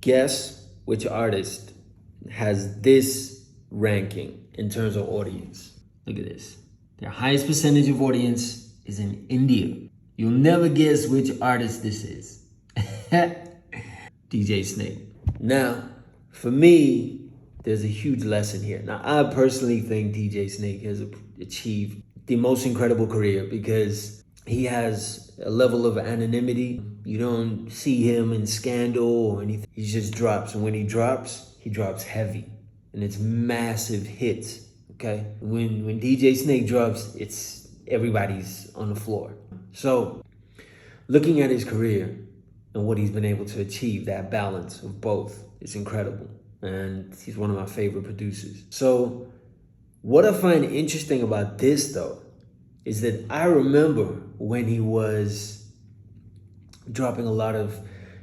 Guess which artist has this ranking in terms of audience. Look at this. Their highest percentage of audience is in India. You'll never guess which artist this is. DJ Snake. Now, for me, there's a huge lesson here. Now, I personally think DJ Snake has achieved the most incredible career because he has a level of anonymity. You don't see him in scandal or anything. He just drops, and when he drops heavy, and it's massive hits. Okay, when DJ Snake drops, it's everybody's on the floor. So, looking at his career and what he's been able to achieve, that balance of both, is incredible. And he's one of my favorite producers. So, what I find interesting about this though, is that I remember when he was dropping a lot of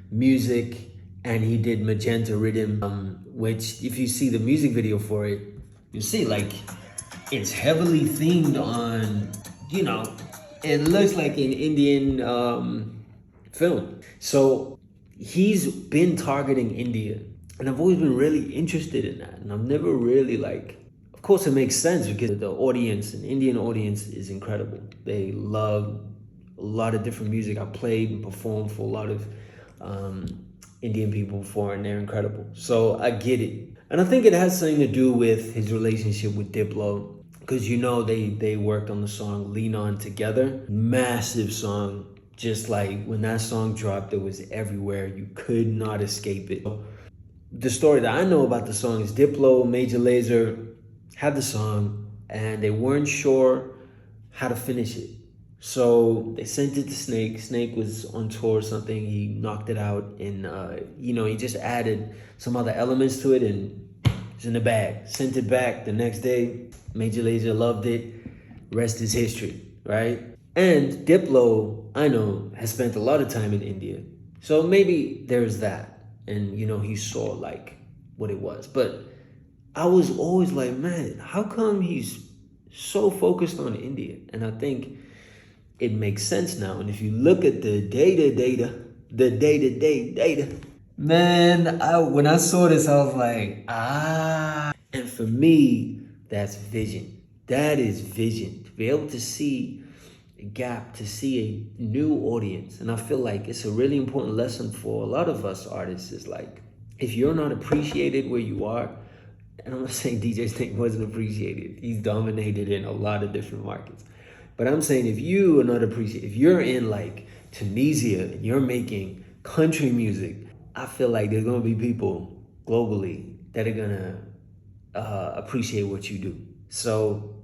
music and he did Magenta Rhythm, which if you see the music video for it, you see like it's heavily themed on, it looks like an Indian film. So he's been targeting India, and I've always been really interested in that. And I've never really of course it makes sense because the audience, an Indian audience, is incredible. They love a lot of different music. I played and performed for a lot of Indian people before, and they're incredible. So I get it. And I think it has something to do with his relationship with Diplo, because they worked on the song Lean On together. Massive song. Just like when that song dropped, it was everywhere. You could not escape it. The story that I know about the song is Diplo, Major Lazer had the song and they weren't sure how to finish it. So they sent it to Snake. Snake was on tour or something. He knocked it out and, he just added some other elements to it and it's in the bag. Sent it back the next day. Major Lazer loved it. Rest is history, right? And Diplo, I know, has spent a lot of time in India. So maybe there's that. And, he saw what it was. But I was always like, man, how come he's so focused on India? And I think it makes sense now. And if you look at the data, man, when I saw this, I was like, And for me, that's vision. That is vision. To be able to see a gap, to see a new audience. And I feel like it's a really important lesson for a lot of us artists is if you're not appreciated where you are, and I'm not saying DJ Snake wasn't appreciated. He's dominated in a lot of different markets. But I'm saying if you are not appreciated, if you're in Tunisia and you're making country music, I feel like there's gonna be people globally that are gonna appreciate what you do. So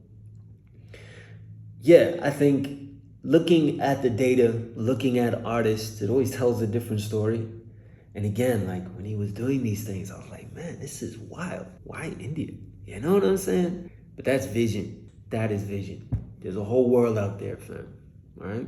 yeah, I think looking at the data, looking at artists, it always tells a different story. And again, when he was doing these things, I was like, man, this is wild. Why India? You know what I'm saying? But that's vision. That is vision. There's a whole world out there, fam. All right?